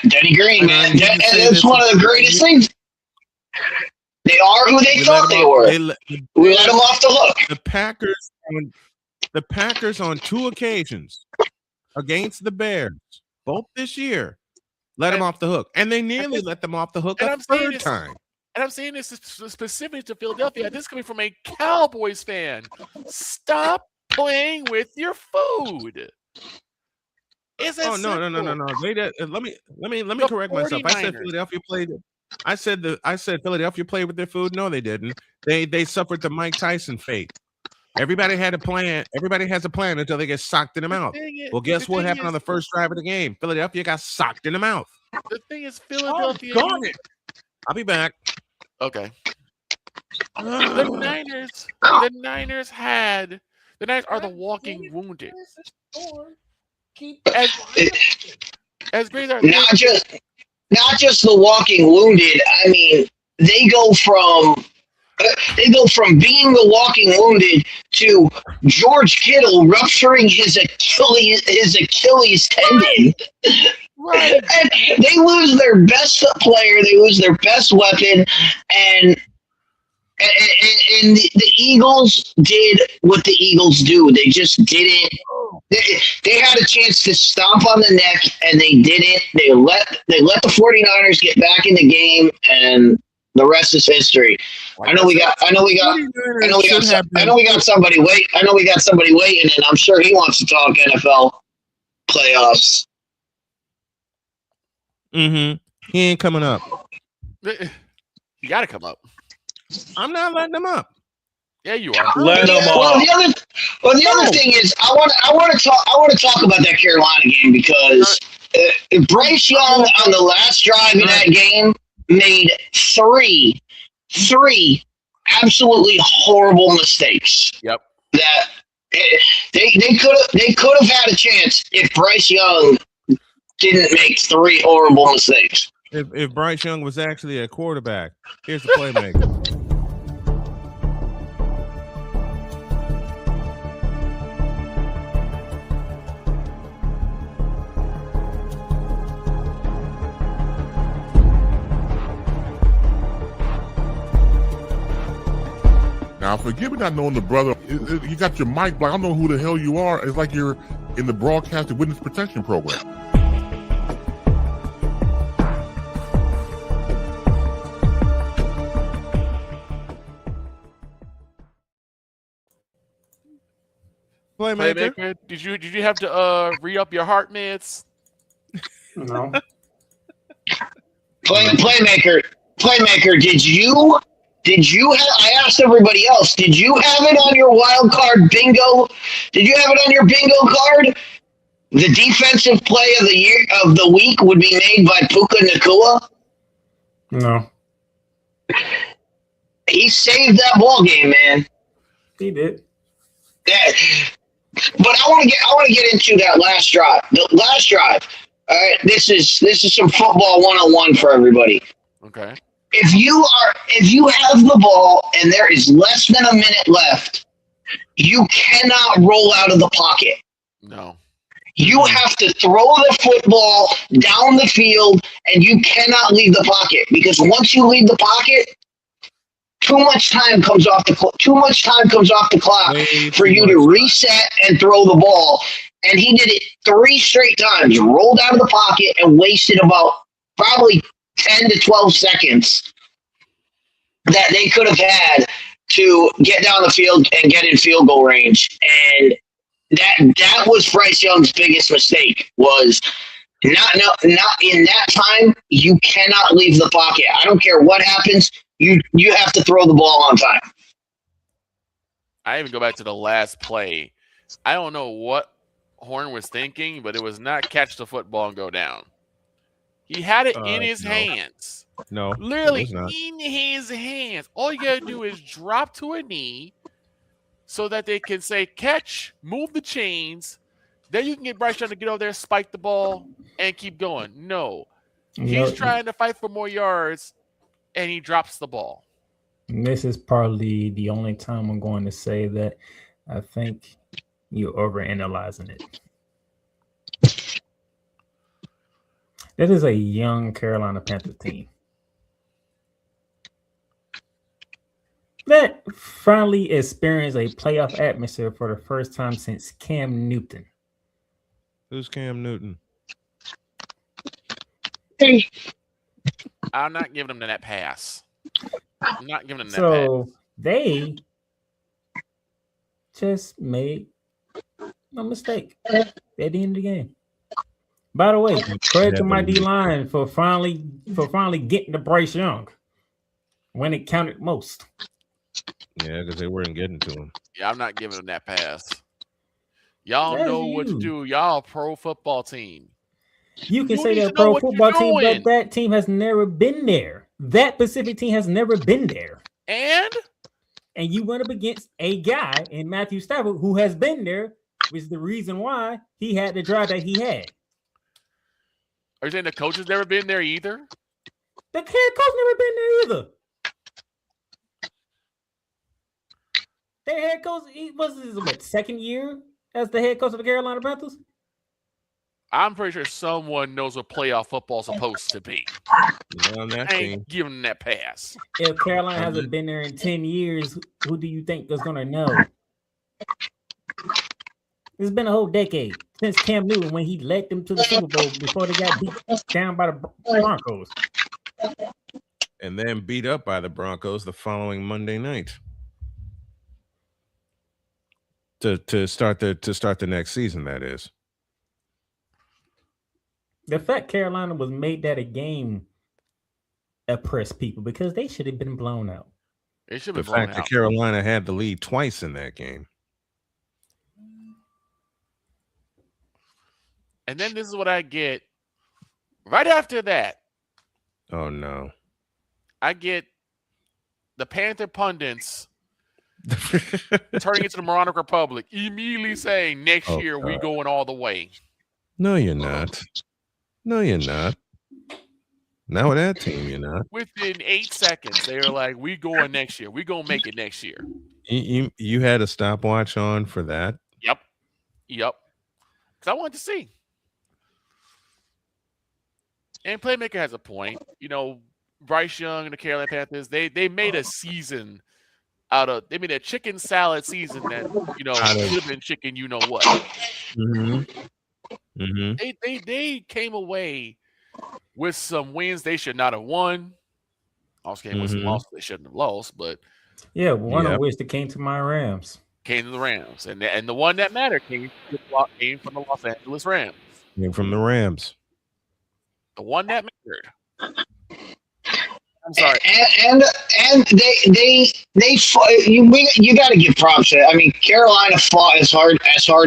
Denny Green, man. And it's one of the greatest things. They are who they thought they were. We let them off the hook. The Packers on 2 occasions against the Bears, both this year, let them off the hook. And they nearly let them off the hook a third time. And I'm saying this specifically to Philadelphia. This is coming from a Cowboys fan. Stop playing with your food. No. Let me correct myself. I said Philadelphia played. I said Philadelphia played with their food. No, they didn't. They suffered the Mike Tyson fate. Everybody had a plan. Everybody has a plan until they get socked in the mouth. Well, guess what happened on the first drive of the game? Philadelphia got socked in the mouth. The thing is, Philadelphia. I'll be back. Okay. The Niners are the walking wounded. As great as not just the walking wounded. I mean, they go from being the walking wounded to George Kittle rupturing his Achilles tendon. Right. And they lose their best player, they lose their best weapon, and the Eagles did what the Eagles do. They just didn't. They had a chance to stomp on the neck, and they didn't. They let the 49ers get back in the game, and the rest is history. I know we got somebody waiting, and I'm sure he wants to talk NFL playoffs. Mm-hmm. He ain't coming up. You got to come up. I'm not letting him up. Yeah, you are. Let him up. The other thing is, I want to talk about that Carolina game because Bryce Young on the last drive in that game made three absolutely horrible mistakes. Yep. That they could have had a chance if Bryce Young didn't make 3 horrible mistakes. If Bryce Young was actually a quarterback, here's the playmaker. Now, forgive me not knowing the brother. You got your mic, but I don't know who the hell you are. It's like you're in the broadcasting witness protection program. Playmaker. Did you have to re-up your heart meds? No. Playmaker, did you have, I asked everybody else, did you have it on your wild card bingo? Did you have it on your bingo card? The defensive play of the week would be made by Puka Nacua? No. He saved that ball game, man. He did. But I want to get into that last drive. The last drive. All right, this is some football 101 for everybody. Okay. If you have the ball and there is less than a minute left, you cannot roll out of the pocket. No. You have to throw the football down the field, and you cannot leave the pocket because once you leave the pocket, too much time comes off the clock for you to reset and throw the ball. And he did it 3 straight times, rolled out of the pocket and wasted about probably 10 to 12 seconds that they could have had to get down the field and get in field goal range. And that was Bryce Young's biggest mistake, was not in that time. You cannot leave the pocket. I don't care what happens. You have to throw the ball on time. I even go back to the last play. I don't know what Horn was thinking, but it was not catch the football and go down. He had it in his hands. No. Literally in his hands. All you got to do is drop to a knee so that they can say, catch, move the chains. Then you can get Bryce Young to get over there, spike the ball, and keep going. No. He's trying to fight for more yards, and he drops the ball. This is probably the only time I'm going to say that I think you're overanalyzing it. That is a young Carolina Panthers team that finally experienced a playoff atmosphere for the first time since Cam Newton. Who's Cam Newton? Hey, I'm not giving them that pass. I'm not giving them that So they just made a mistake at the end of the game. By the way, credit to my D line for finally getting to Bryce Young when it counted most. Yeah, because they weren't getting to him. Yeah, I'm not giving them that pass. Y'all That's know what to you. do. Y'all a pro football team. You can You say need that to know pro what you're football team, doing. but that team has never been there. That specific team has never been there. And you went up against a guy in Matthew Stafford who has been there, which is the reason why he had the drive that he had. are you saying the coach has never been there either? The head coach never been there either. Their head coach, he was his second year as the head coach of the Carolina Panthers. I'm pretty sure someone knows what playoff football is supposed to be. On that I team. ain't giving them that pass. If Carolina hasn't been there in 10 years, who do you think is going to know? It's been a whole decade since Cam Newton when he led them to the Super Bowl before they got beat down by the Broncos. And then beat up by the Broncos the following Monday night. To start the next season, that is. The fact Carolina was made that a game oppressed people because they should have been blown out. It should The be blown fact out. that Carolina had the lead twice in that game. And then this is what I get. Right after that, Oh no. I get the Panther pundits turning into the Moronic Republic, immediately saying next Oh, year we God. going all the way. No, you're not. No, you're not. Not with that team, you're not. Within 8 seconds, they were like, we going next year. We going to make it next year. You had a stopwatch on for that? Yep. Because I wanted to see. And Playmaker has a point. You know, Bryce Young and the Carolina Panthers, they made a season they made a chicken salad season that, should have been chicken, you know what. Mm-hmm. Mm-hmm. They came away with some wins they should not have won. Also came with some losses they shouldn't have lost, but yeah, one of which that came to my Rams. Came to the Rams. And the one that mattered came from the Los Angeles Rams. Came from the Rams. The one that mattered. I'm sorry. And you got to give props to it. I mean, Carolina fought as hard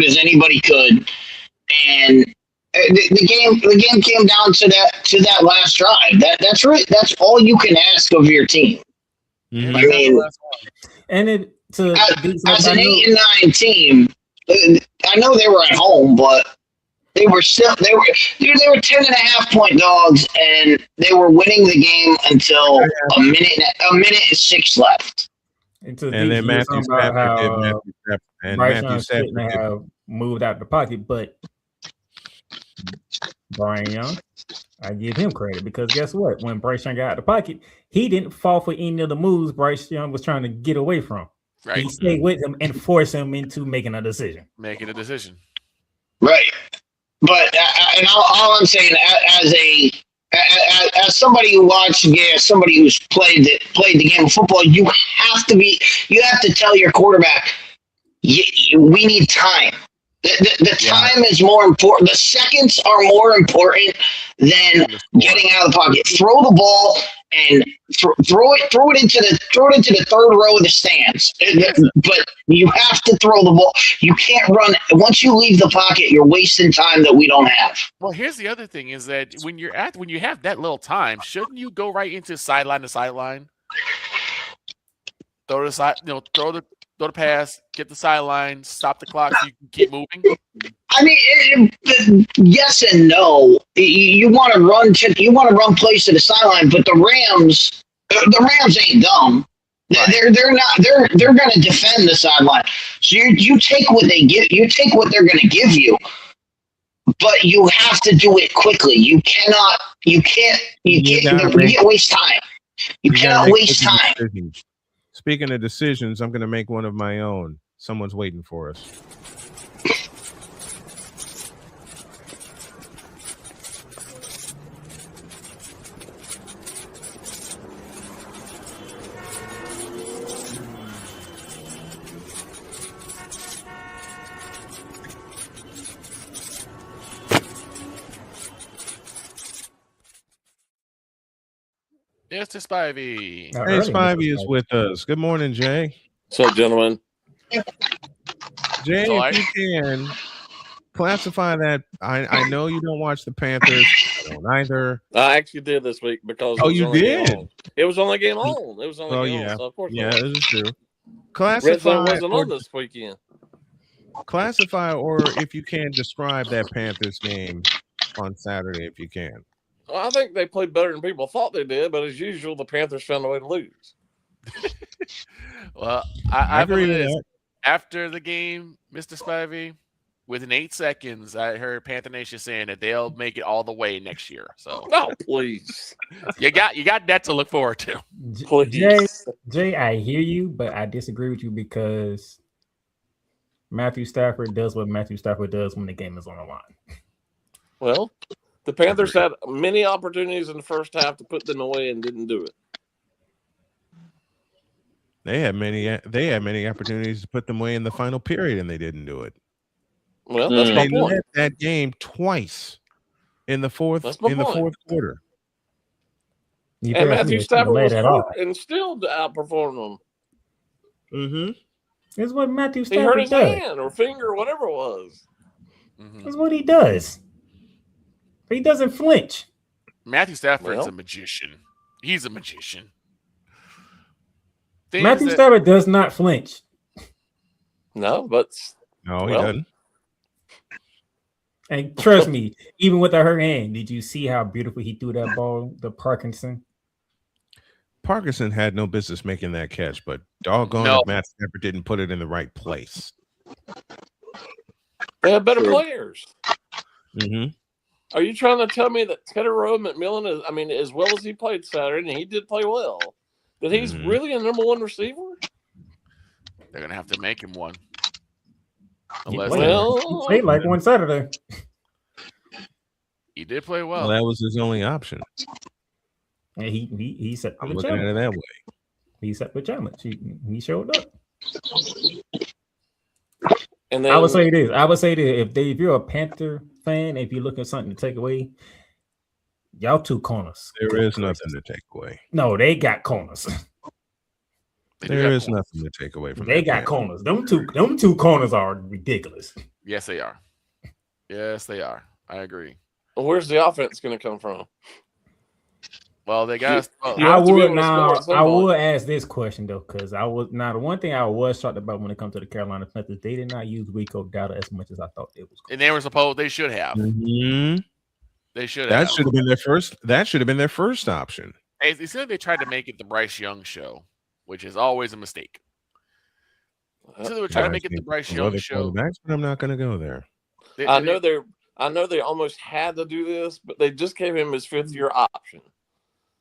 as anybody could, and the game came down to that last drive. That's right. That's all you can ask of your team. Mm-hmm. I mean, and as an 8-9 team, I know they were at home, but they were 10.5-point dogs, and they were winning the game until a minute and 6 left. And then Matthew Stafford didn't have moved out the pocket, but Brian Young, I give him credit because guess what? When Bryce Young got out of the pocket, he didn't fall for any of the moves Bryce Young was trying to get away from. Right. He stayed with him and forced him into making a decision. Right. But and all I'm saying, as somebody who watched the game, somebody who's played the game of football, you have to tell your quarterback, we need time. The time is more important. The seconds are more important than getting out of the pocket. Throw the ball and throw it into the third row of the stands. But you have to throw the ball. You can't run. Once you leave the pocket, you're wasting time that we don't have. Well, here's the other thing: is that when you have that little time, shouldn't you go right into sideline to sideline? Throw the side, throw the pass, get the sideline, stop the clock so you can keep moving? I mean, yes and no. You want to run plays to the sideline, but the Rams ain't dumb. Right. They're not. They're going to defend the sideline. So you take what they give. You take what they're going to give you. but you have to do it quickly. You can't waste time. You cannot waste time. Decisions. Speaking of decisions, I'm going to make one of my own. Someone's waiting for us. Mr. Spivey. Hey, Spivey is with us. Good morning, Jay. What's up, gentlemen? Jay, if you can classify that. I know you don't watch the Panthers. I don't either. I actually did this week because you did. It was only game on. It was only game yeah. on. So of course, this is true. Red Zone wasn't on this weekend. Classify, or if you can, describe that Panthers game on Saturday, if you can. Well, I think they played better than people thought they did, but as usual, the Panthers found a way to lose. Well, I agree with that. After the game, Mr. Spivey, within 8 seconds, I heard Panther Nation saying that they'll make it all the way next year. So, no, please, you got that to look forward to. Jay, I hear you, but I disagree with you because Matthew Stafford does what Matthew Stafford does when the game is on the line. Well, the Panthers had many opportunities in the first half to put them away and didn't do it. They had many opportunities to put them away in the final period, and they didn't do it. Well, that's my they point. led that game twice in the fourth quarter. And Matthew Stafford was hurt and still outperformed them. Mm-hmm. That's what Matthew Stafford does. He hurt his does. hand or finger or whatever it was. Mm-hmm. That's what he does. He doesn't flinch. Matthew Stafford's a magician. He's a magician. Matthew Stafford does not flinch. No, but he doesn't. And trust me, even with a hurt hand, did you see how beautiful he threw that ball to Parkinson? Parkinson had no business making that catch, but doggone it, Matt Stafford didn't put it in the right place. They have better players. Mm-hmm. Are you trying to tell me that Tedero McMillan as well as he played Saturday, and he did play well, that he's really a number one receiver? They're going to have to make him one. He played like one Saturday. He did play well. Well, that was his only option. And he set I'm looking at it that way. He set the challenge. He showed up. And then, I would say this. If you're a Panther fan, if you look at something to take away, y'all two corners. There is nothing to take away. No, they got corners. There is nothing to take away from. They got corners. Them two corners are ridiculous. Yes, they are. Yes, they are. I agree. Well, where's the offense going to come from? Well, they got. I would ask this question though, because the one thing I was shocked about when it comes to the Carolina Panthers, they did not use Rico data as much as I thought they was. And they should have. Mm-hmm. They should. That should have been their first. That should have been their first option. It seems like they tried to make it the Bryce Young show, which is always a mistake. So they were trying to make it the Bryce Young show. But I'm not going to go there. I know they almost had to do this, but they just gave him his fifth-year option.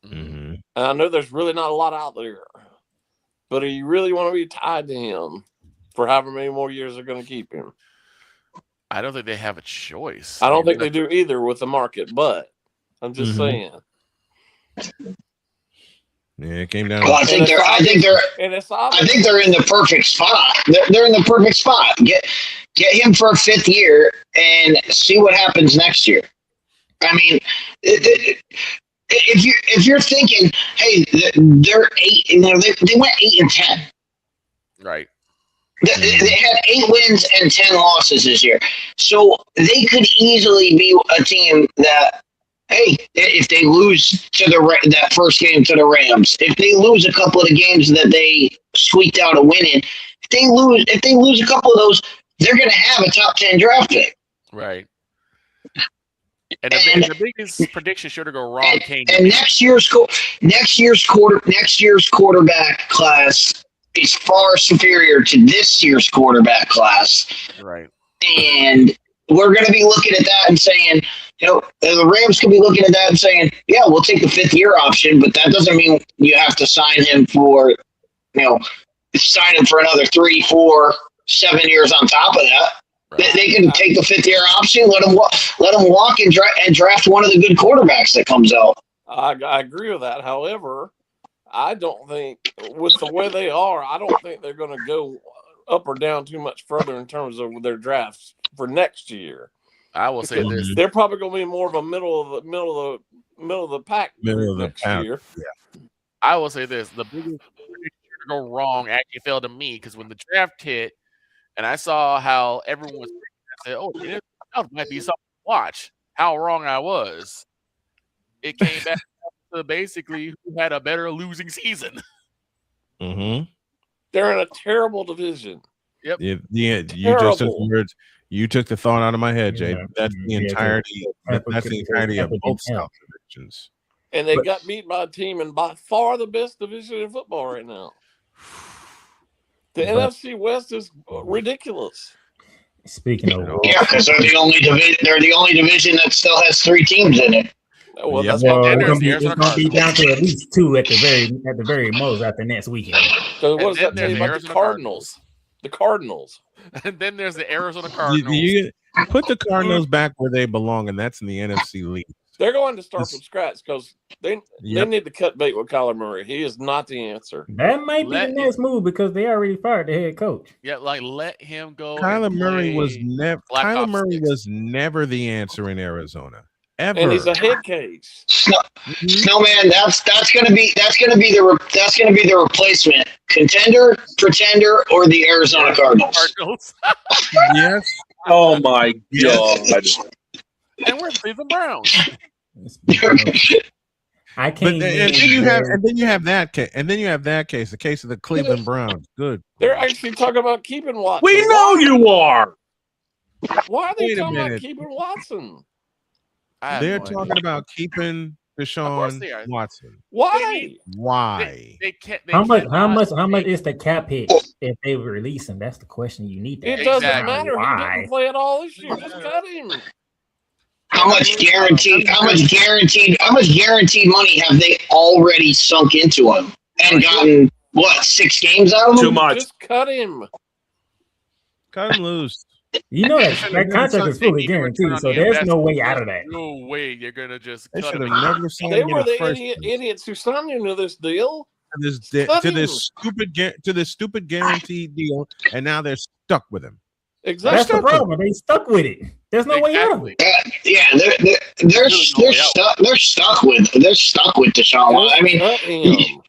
Mm-hmm. And I know there's really not a lot out there, but do you really want to be tied to him for however many more years they're going to keep him? I don't think they have a choice. I don't think they do either with the market, but I'm just saying. Yeah, it came down. Well, I think they're in the perfect spot. They're in the perfect spot. Get him for a fifth year and see what happens next year. I mean, if you're thinking, hey, they're 8, they went 8-10. Right. They had 8 wins and 10 losses this year, so they could easily be a team that, hey, if they lose to that first game to the Rams, if they lose a couple of the games that they squeaked out a win in, if they lose a couple of those, they're going to have a top 10 draft pick. Right. And the biggest prediction should have go wrong. And next year's quarterback class is far superior to this year's quarterback class. Right. And we're going to be looking at that and saying, the Rams could be looking at that and saying, yeah, we'll take the 5th-year option, but that doesn't mean you have to sign him for, sign him for another 3, 4, 7 years on top of that. Right. They can take the 5th-year option, let him walk and draft one of the good quarterbacks that comes out. I agree with that. However, I don't think with the way they are, I don't think they're going to go up or down too much further in terms of their drafts for next year. I will say this: they're probably going to be more of a middle of the pack next year. Yeah. I will say this: the biggest thing to go wrong actually fell to me because when the draft hit, and I saw how everyone was, I said, "Oh, that might be something to watch." How wrong I was! It came back to basically who had a better losing season. Mm-hmm. They're in a terrible division. Yep. Yeah. You just took the words. You took the thought out of my head, Jay. That's the entirety. That's the entirety of both South divisions. And they got beat by a team in by far the best division in football right now. The NFC West is ridiculous. Speaking of, because they're the only division that still has 3 teams in it. Well, that's it's gonna be down to at least 2 at the very most after next weekend. So what does that tell you about the Cardinals? The Cardinals. And then there's the Arizona Cardinals. You put the Cardinals back where they belong, and that's in the NFC league. They're going to start from scratch because they need to cut bait with Kyler Murray. He is not the answer. That might be the next move because they already fired the head coach. Yeah, let him go. Kyler Murray was never the answer in Arizona. Ever. And he's a head case. Snowman, that's gonna be the replacement. Contender, pretender, or the Arizona Cardinals. Yes. Oh my God. And we're Cleveland Browns. I can't. And then you have that case, the case of the Cleveland Browns. Good. They're actually talking about keeping Watson. We know you are. Why are they talking about keeping Watson? They're talking about keeping Deshaun Watson. Why? Why? They can't. How much is the cap hit if they release him? That's the question you need to ask. It doesn't matter. Why? He didn't play at all this year. Just cut him. How much guaranteed money have they already sunk into him and gotten 6 games out of him? Too much. Just cut him. Cut him loose. You know that contract is fully guaranteed, so there's no way out of that. No way you're gonna just. They cut should him have out. never signed They him were in the the first idiots who signed him to this deal. to this stupid guaranteed deal, and now they're stuck with him. Exactly. That's the problem. They stuck with it. There's no way out of it. They're stuck. They're stuck with Deshaun. I mean,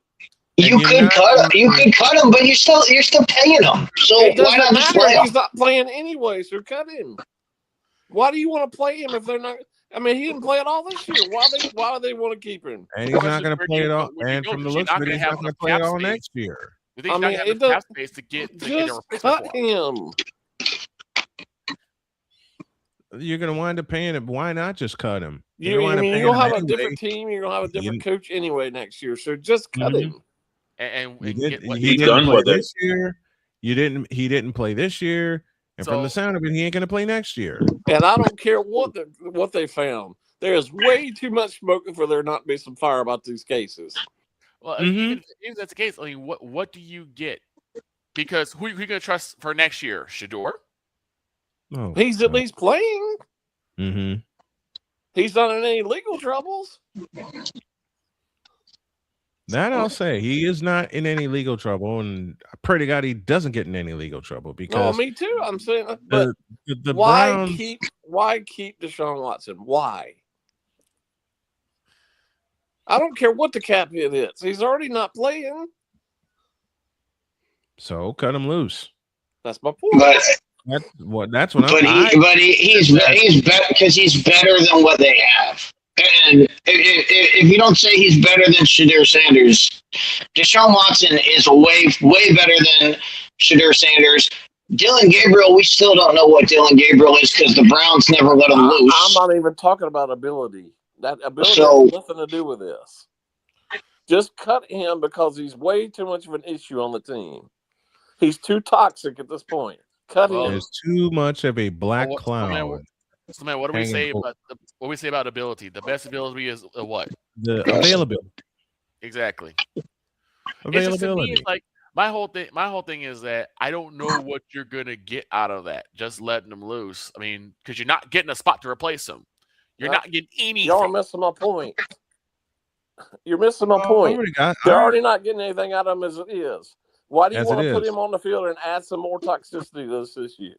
you could cut him, but you're still paying him. So why not just play him? He's not playing anyway, so cut him. Why do you want to play him if they're not? I mean, he didn't play it all this year. Why do they want to keep him? And he's not going to play it all. And from the looks of it, he's not going to play it all next year. I mean, it does. Space to get just cut him. You're going to wind up paying him. Why not just cut him? You'll have a different team. You're going to have a different coach anyway next year. So just cut him. And he didn't play this year. He didn't play this year. And from the sound of it, he ain't going to play next year. And I don't care what they found. There is way too much smoke for there not to be some fire about these cases. Well, if that's the case, I mean, what do you get? Because who are you going to trust for next year? Shador? Oh, he's at least playing. Mm-hmm. He's not in any legal troubles. That I'll say. He is not in any legal trouble, and I pray to God he doesn't get in any legal trouble. Because me too. I'm saying, but the why Browns, keep Deshaun Watson? Why? I don't care what the cap hit is. He's already not playing. So cut him loose. That's my point. That's what he's better because he's better than what they have. And if you don't say he's better than Shedeur Sanders, Deshaun Watson is way better than Shedeur Sanders. Dylan Gabriel, we still don't know what Dylan Gabriel is because the Browns never let him loose. I'm not even talking about ability. That ability has nothing to do with this. Just cut him because he's way too much of an issue on the team. He's too toxic at this point. Cut Well, him. There's too much of a black cloud. So man, what do we hanging say over- about what we say about ability? The best ability is what? The availability. Exactly. It's just, to me, Availability. it's like my whole thing is that I don't know what you're gonna get out of that. Just letting them loose. I mean, because you're not getting a spot to replace them. You're not getting anything. Y'all are missing my point. You're missing my point. All They're right. already not getting anything out of him as it is. Why do you As want it to put is. him on the field and add some more toxicity to this year?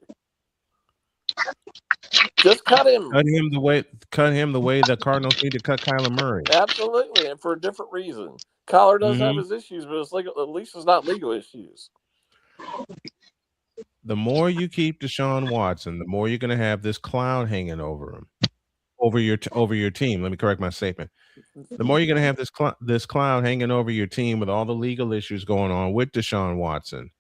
Just cut him. Cut him the way the Cardinals need to cut Kyler Murray. Absolutely, and for a different reason. Kyler does have Mhm. his issues, but it's legal. At least it's not legal issues. The more you keep Deshaun Watson, the more you're going to have this cloud hanging over him, over your team. Let me correct my statement. The more you're going to have this cloud hanging over your team with all the legal issues going on with Deshaun Watson.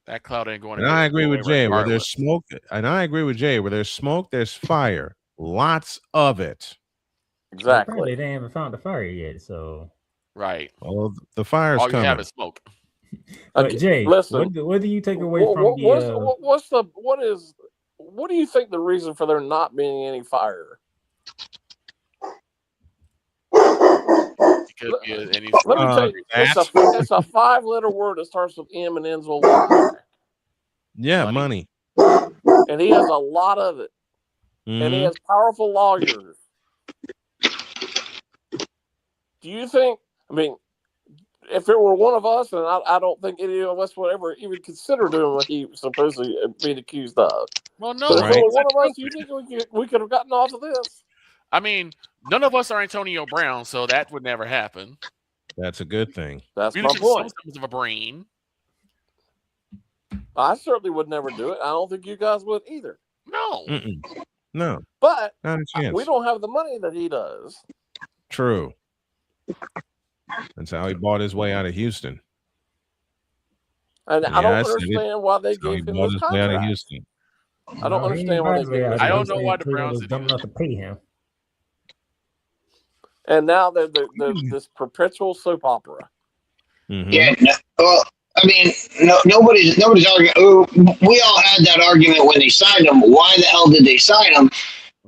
That cloud ain't going. And I agree with Jay. Where there's smoke, and I agree with Jay. Where there's smoke, there's fire. Lots of it. Exactly. They didn't even found the fire yet, so. Right. Well, the fire's All you coming. have is smoke. But Jay, listen, what do you take away from what do you think the reason for there not being any fire? Let me tell you, it's a 5-letter word that starts with M and ends with Y. Yeah, money. And he has a lot of it. Mm-hmm. And he has powerful lawyers. Do you think, I mean, if it were one of us, and I don't think any of us would ever even consider doing what he was supposedly being accused of. Well, no. But if it were one of us, you think we could have gotten off of this? I mean, none of us are Antonio Brown, so that would never happen. That's a good thing. That's we my point. Some of a brain. I certainly would never do it. I don't think you guys would either. No. No. But not a chance. We don't have the money that he does. True. That's how he bought his way out of Houston. And I don't understand why they gave him this contract. Out of Houston. I don't understand why they gave him. I don't know why the Browns was dumb enough to pay him. And now they're this perpetual soap opera. Mm-hmm. Yeah. Well, I mean, nobody's arguing. We all had that argument when they signed him. Why the hell did they sign him?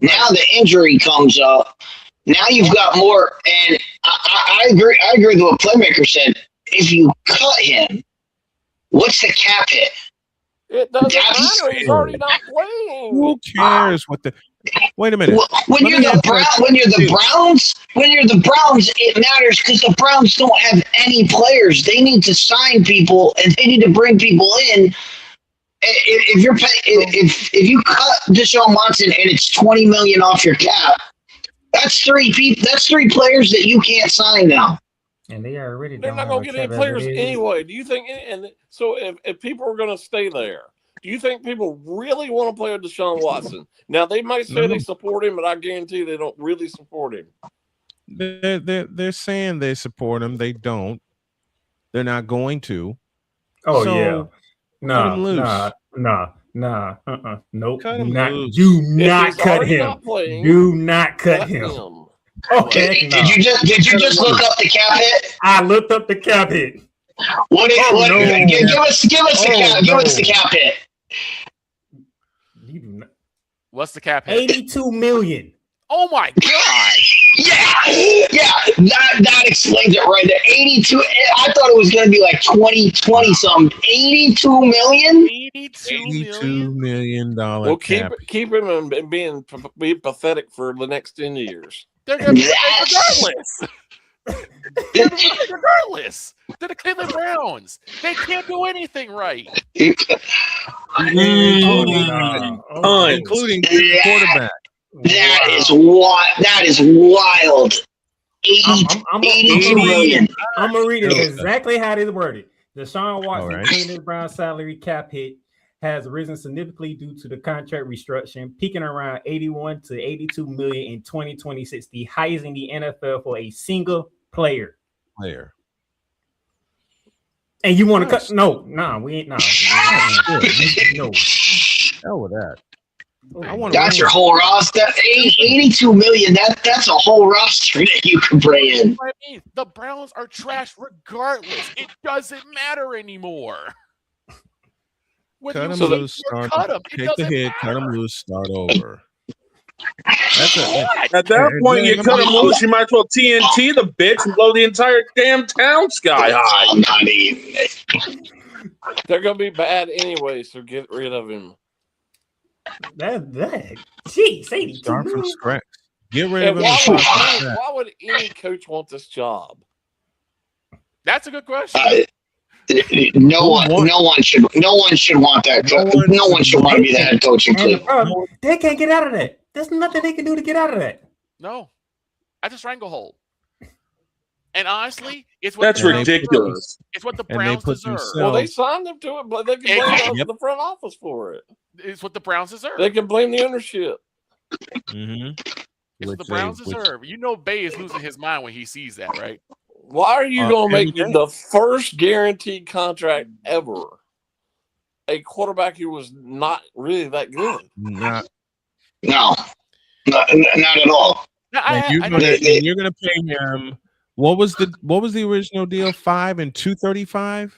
Now the injury comes up. Now you've got more, and I agree. I agree with what Playmaker said. If you cut him, what's the cap hit? It doesn't matter. He's already not playing. Who cares what the? Wait a minute. When you're the Browns, it matters because the Browns don't have any players. They need to sign people and they need to bring people in. If you cut Deshaun Watson and it's $20 million off your cap, that's three players that you can't sign now. And they are already. They're not going to get any players anyway. Do you think? And so if people are going to stay there, do you think people really want to play with Deshaun Watson? Now they might say they support him, but I guarantee they don't really support him. They're saying they support him. They don't. They're not going to. Oh so, yeah. Nah. Nope. Do not cut him. Do not cut him. Okay. Did you just look up the cap hit? I looked up the cap hit. Give us the cap hit. You do not. What's the cap hit? 82 million. Oh my god. Yeah. That explains it right there. 82. I thought it was going to be like 20 something. 82 million. $82 million. Well, keep him and be pathetic for the next 10 years. They're going to be regardless. They're the Cleveland Browns. They can't do anything right. Including quarterback. That is wild. 82 million. I'm going to read it exactly how they worded. Deshaun Watson, Cleveland Browns salary cap hit has risen significantly due to the contract restructuring, peaking around 81 to 82 million in 2026, the highest in the NFL for a single player. And you want to cut? No, we ain't. No. Hell with that. That's your whole roster. 82 million. That's a whole roster that you can bring in. I mean, the Browns are trash regardless. It doesn't matter anymore. Whether Cut you him keep loose, or start. cut him, it Take the doesn't hit, cut him matter. loose, start over. That's What? At that and point, then you let cut me- him loose. You might as well TNT the bitch and blow the entire damn town sky high. I'm not even. They're gonna be bad anyway, so get rid of him. That. Geez, 82 Start from million. scratch. Get rid And of him. And start from scratch. why would any coach want this job? That's a good question. No one should want that. No one should want to be the head coach in And the Cleveland. problem, they can't get out of that. There's nothing they can do to get out of that. No, that's a stranglehold. And honestly, it's what That's the Browns ridiculous. deserve. It's what the And they Browns put deserve. themselves- Well, they signed them to it, but they can blame Yep. the front office for it. It's what the Browns deserve. They can blame the ownership. Mhm. It's what the Which Browns they- which- deserve. You know, Bay is losing his mind when he sees that, right? Why are you going to every make day. the first guaranteed contract ever a quarterback who was not really that good? Not, No, not at all. No, and you're gonna pay him. What was the original deal? 5 and 235,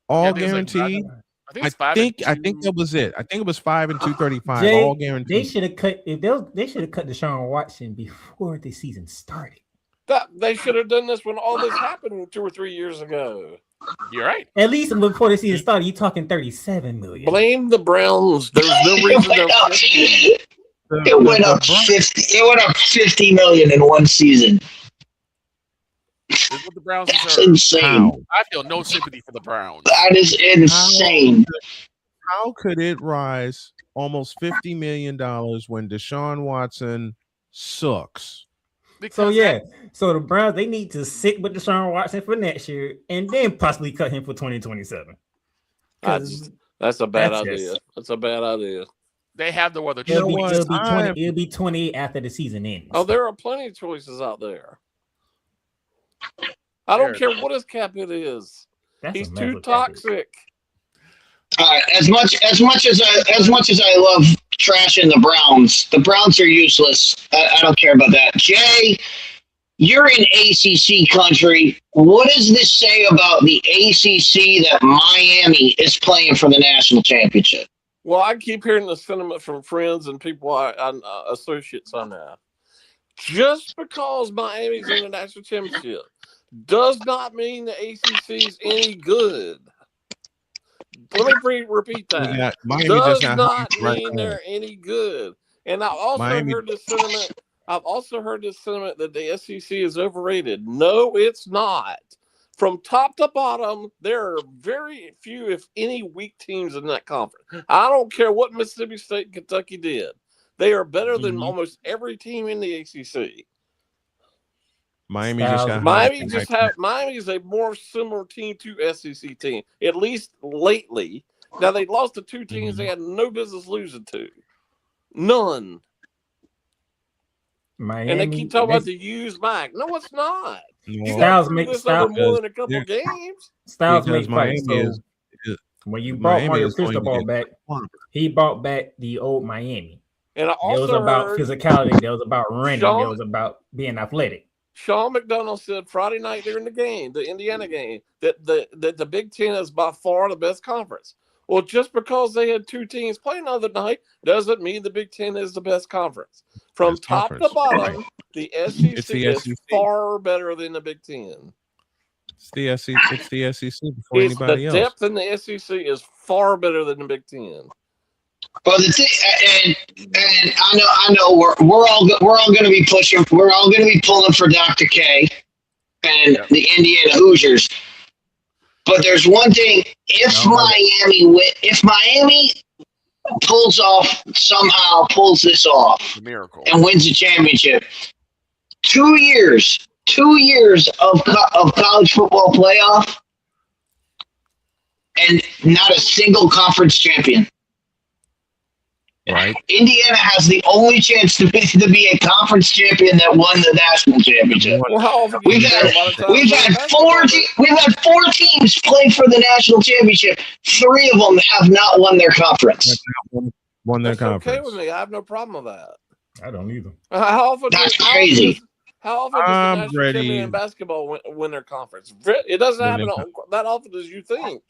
all Yeah, I think it was like guaranteed. I think it's 5 and I think 2. that was it. I think it was 5 and 235, Jay, all they guaranteed. should have cut they should have cut Deshaun Watson before the season started. They should have done this when all this happened 2 or 3 years ago. You're right. At least before the season started, you're talking 37 million. Blame the Browns. There's no reason they're 50. It went up 50. It went up 50 million in one season. It's what the Browns That's deserve. insane. How? I feel no sympathy for the Browns. That is insane. How could it rise almost $50 million when Deshaun Watson sucks? So Because yeah, so the Browns they need to sit with Deshaun Watson for next year and then possibly cut him for 2027. That's a bad That's idea. just- That's a bad idea. they have no other You know choice. what? It'll be 28 after the season ends. Oh, there are plenty of choices out there. I don't care what his cap hit is. That's He's a too massive toxic. As much as I love trashing the Browns are useless. I don't care about that. Jay, you're in ACC country. What does this say about the ACC that Miami is playing for the national championship? Well, I keep hearing the sentiment from friends and people associates on that. Just because Miami's in the national championship does not mean the ACC is any good. Let me repeat that. Miami Does just got not right mean there. they're any good. And I've also heard this sentiment. I've also heard this sentiment that the SEC is overrated. No, it's not. From top to bottom, there are very few, if any, weak teams in that conference. I don't care what Mississippi State and Kentucky did. They are better than almost every team in the ACC. Miami just got Miami is a more similar team to SEC team, at least lately. Now they lost to 2 teams they had no business losing to. None. Miami, And they keep talking about the used Mac. No, it's not. No, You Styles got to make- this Styles- over more than a couple games. Styles because make fights. Miami So is when you brought Miami Mario is going to Cristobal get back, clobbered. he brought back the old Miami. And I It was also about heard physicality. That was about running. Sean- That was about being athletic. Sean McDonough said Friday night during the game, the Indiana game, that the Big Ten is by far the best conference. Well, just because they had 2 teams playing the other night doesn't mean the Big Ten is the best conference. From Best top conference. to bottom, the SEC It's the is SEC. far better than the Big Ten. It's the SEC before It's anybody the else. depth in the SEC is far better than the Big Ten. Well, the thing, and I know we're all going to be pushing. We're all going to be pulling for Dr. K and the Indiana Hoosiers. But there's one thing: if Miami pulls this off The miracle. and wins the championship, 2 years of college football playoff, and not a single conference champion. Right. Indiana has the only chance to be a conference champion that won the national championship. Well, how often do We've you had hear a lot of times we've about had basketball? 4 teams play for the national championship. 3 of them have not won their conference. Won their That's conference. okay with me. I have no problem with that. I don't either. How often? That's crazy. How often does the I'm national ready. champion in basketball win their conference? It doesn't Win happen their that often as you think.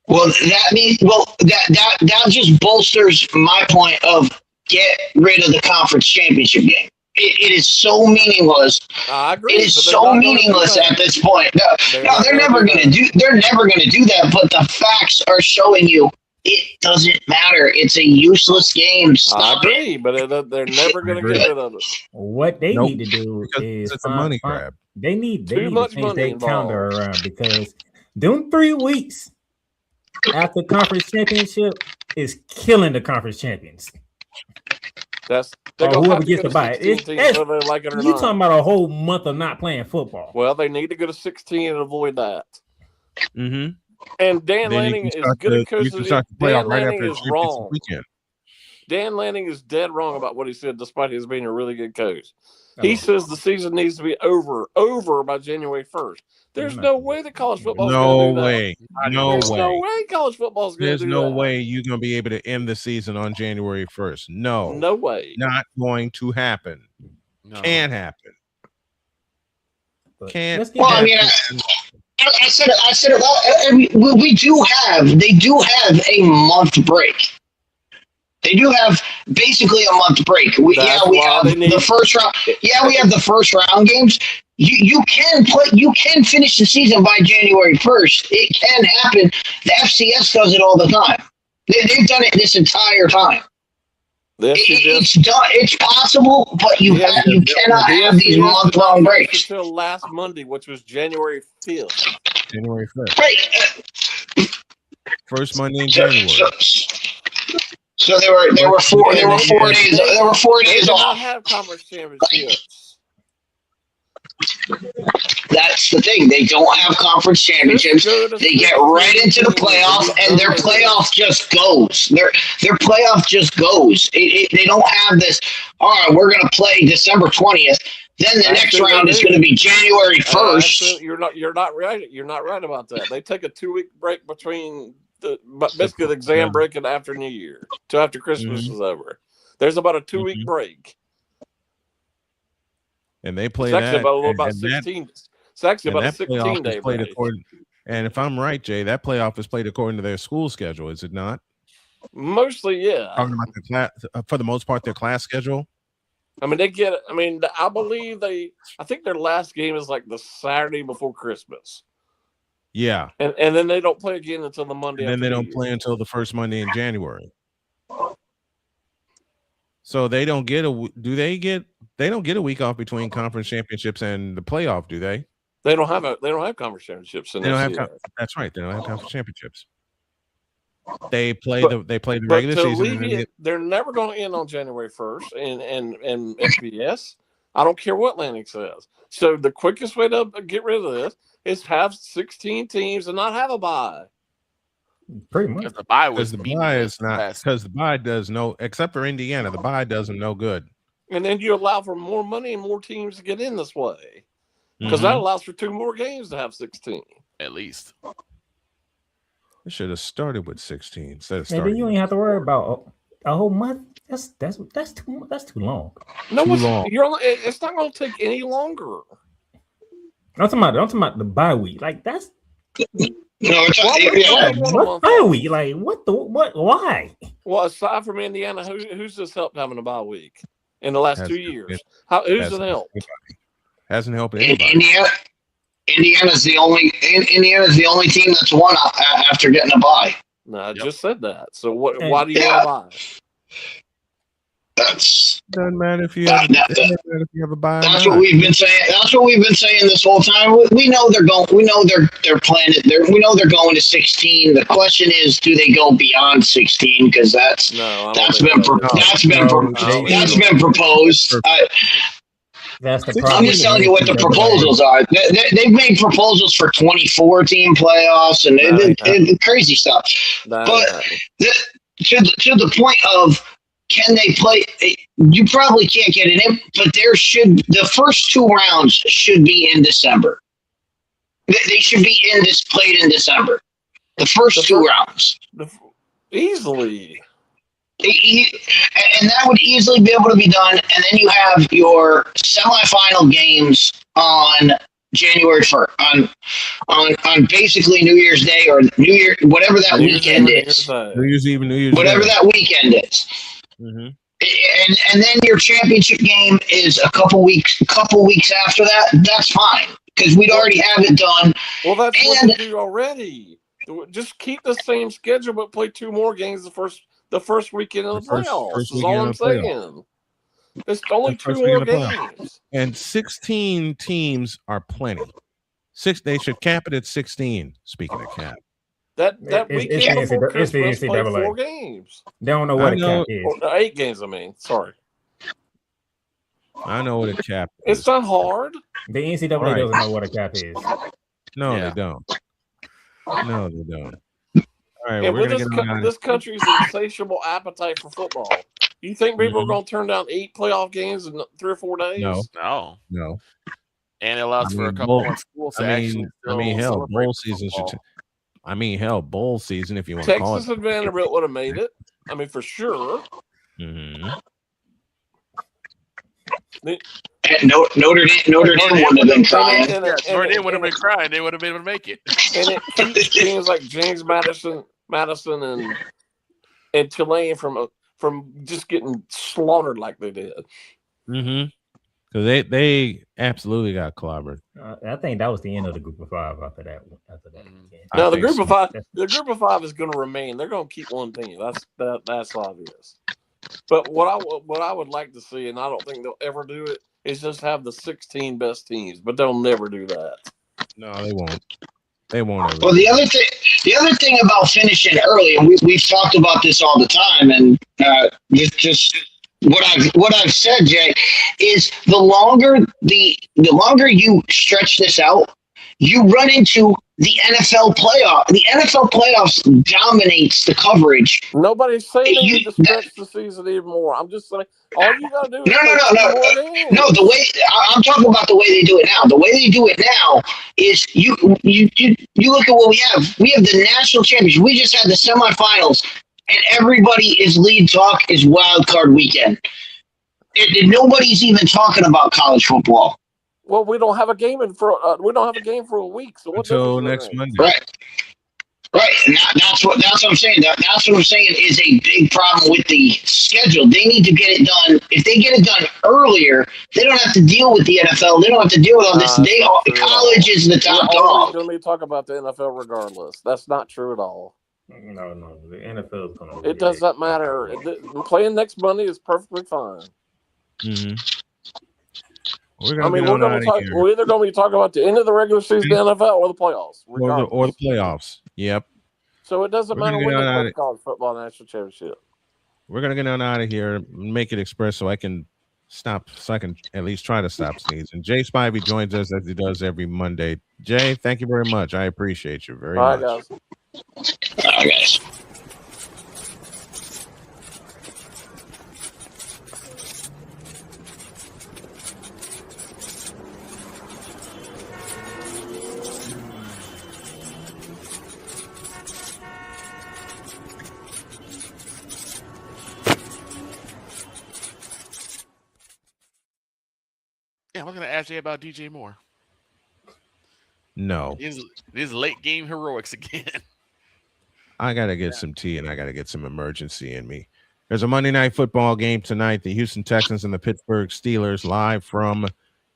Well, that just bolsters my point of get rid of the conference championship game. It is so meaningless. I agree. It is so meaningless at this point. They're never going to do. They're never going to do that. But the facts are showing you it doesn't matter. It's a useless game. Stop I agree, but they're never going to get rid of it. What they need to do is it's a money grab. They need to much change money their involved. calendar around because them 3 weeks after conference championship is killing the conference champions. That's or whoever gets to buy it. Like it or you not. talking about a whole month of not playing football. Well, they need to go to 16 and avoid that. Mm-hmm. And Dan Lanning is good at coaching. Dan Lanning is wrong. Dan Lanning is dead wrong about what he said, despite his being a really good coach. He says the season needs to be over by January 1st. There's no way that college football is going to do that. There's no way college football is going to do that. There's no way you're going to be able to end the season on January 1st. No way. Not going to happen. No. Can't happen. Can't. Well, I mean, I said it. Well, they do have a month break. They do have basically a month break. We have the first round. Yeah, we have the first round games. You can play. You can finish the season by January 1st. It can happen. The FCS does it all the time. They've done it this entire time. It's done. It's possible, but you cannot have these month-long breaks until last Monday, which was January 5th. January 5th. Right. First Monday in January. So there were 4 days. There were 4 days They did off. not have conference championships. That's the thing. They don't have conference championships. They get right into the playoff, and their playoff just goes. Their playoff just goes. They don't have this. All right, we're going to play December 20th. Then the next round is going to be January 1st. You're not right. You're not right about that. They take a 2-week break between basically the exam break and after New Year, till after Christmas is over. There's about a 2-week break. And they play it's actually about 16. It's actually about a 16-day break. And if I'm right, Jay, that playoff is played according to their school schedule, is it not? Mostly, yeah. Talking about the class, for the most part, their class schedule. I mean, I think their last game is like the Saturday before Christmas. Yeah. And then they don't play again until the Monday. And then they don't play until the first Monday in January. So they don't get they don't get a week off between conference championships and the playoff, do they? They don't have conference championships. That's right. They don't have conference championships. They play the regular season. They're never going to end on January 1st and FBS. I don't care what Lanning says. So the quickest way to get rid of this is have 16 teams and not have a bye. Pretty much. The bye is not because the bye does no, except for Indiana, the bye does them no good. And then you allow for more money and more teams to get in this way because that allows for 2 more games to have 16 at least. It should have started with 16 instead of starting. And then you ain't have to worry about a whole month. That's too long. No, it's not going to take any longer. I'm talking about the bye week. Like that's. No, what bye week? Like what? Why? Well, aside from Indiana, who's just helped having a bye week in the last 2 years? Who's it helped? Hasn't helped anybody. Indiana's the only team that's won after getting a bye. No, I just said that. So why do you want a bye? Doesn't matter if you have a bye. That's what we've been saying. That's what we've been saying this whole time. We know they're going. We know they're planning. We know they're going to 16. The question is, do they go beyond 16? Because that's been proposed. That's the I'm just telling you what the proposals are. They've made proposals for 24-team playoffs and crazy stuff. But to the point of, can they play? You probably can't get it in, but the first 2 rounds should be in December. They should be played in December. The first 2 rounds. Easily. And that would easily be able to be done. And then you have your semifinal games on January 1st on basically New Year's Day or New Year, whatever that weekend is. New Year's Eve, New Year's whatever Day. that weekend is. Mm-hmm. And then your championship game is a couple weeks after that. That's fine because we'd already have it done. Well, that's what they do already. Just keep the same schedule, but play 2 more games the first weekend of the playoffs. That's all I'm saying. It's only 2 more games. And 16 teams are plenty. They should cap it at 16. Speaking of cap. That weekend before Christmas, play 4 games. They don't know what a cap is. Or 8 games, I mean. Sorry. I know what a cap is. It's not hard. The NCAA doesn't know what a cap is. No, they don't. No, they don't. All right, and with this country's insatiable appetite for football, you think people are going to turn down 8 playoff games in 3 or 4 days? No. And it allows for a couple more schools to actually. Hell, bowl season should. Bowl season, if you want to call it. Texas and Vanderbilt would have made it. I mean, for sure. Mm-hmm. Notre Dame would have been crying. Notre Dame would have been crying. They would have been able to make it. And it keeps teams like James Madison and Tulane from just getting slaughtered like they did. Mm-hmm. Because they absolutely got clobbered. I think that was the end of the Group of 5 after that. No, the Group of 5. The Group of 5 is going to remain. They're going to keep one team. That's obvious. But what I would like to see, and I don't think they'll ever do it, is just have the 16 best teams. But they'll never do that. No, they won't. They won't ever. Well, the other thing about finishing early, and we've talked about this all the time, and just what I've said, Jay, is the longer you stretch this out, you run into the NFL playoff. The NFL playoffs dominates the coverage. Nobody's saying you need to stretch the season even more. I'm just saying all you gotta do is No. The way I'm talking about the way they do it now. The way they do it now is you look at what we have. We have the national championship. We just had the semifinals, and everybody is lead talk is wild card weekend. Nobody's even talking about college football. Well, we don't have a game for a week. So what until next Monday, right. And that's what I'm saying. That's what I'm saying is a big problem with the schedule. They need to get it done. If they get it done earlier, they don't have to deal with the NFL. They don't have to deal with all this. College is the top dog. Going to talk about the NFL regardless. That's not true at all. No. The NFL is going to. It does not matter. Playing next Monday is perfectly fine. Mm-hmm. We're either going to be talking about the end of the regular season of the NFL or the playoffs. Or the playoffs. Yep. So it doesn't matter when they play college football national championship. We're going to get on out of here, make it express so I can at least try to stop sneezing. Jay Spivey joins us as he does every Monday. Jay, thank you very much. I appreciate you very much. All right, guys. Yeah, I was going to ask you about DJ Moore. No. These late game heroics again. I got to get some tea and I got to get some emergency in me. There's a Monday night football game tonight. The Houston Texans and the Pittsburgh Steelers live from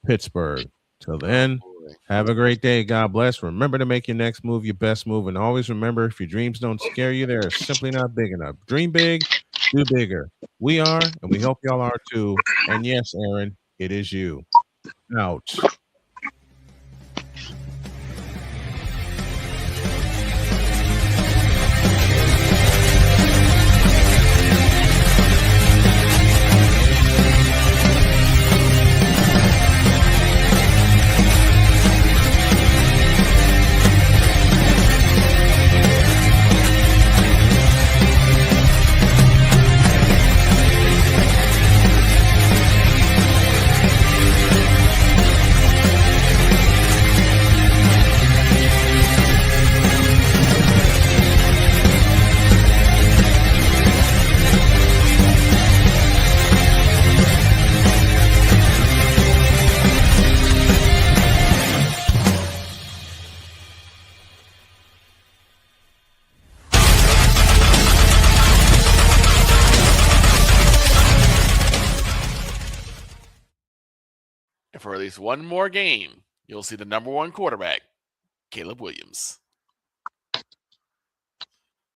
Pittsburgh. Till then, have a great day. God bless. Remember to make your next move your best move. And always remember, if your dreams don't scare you, they're simply not big enough. Dream big, do bigger. We are, and we hope y'all are too. And yes, Aaron, it is you. Out. least one more game, you'll see the number one quarterback, Caleb Williams.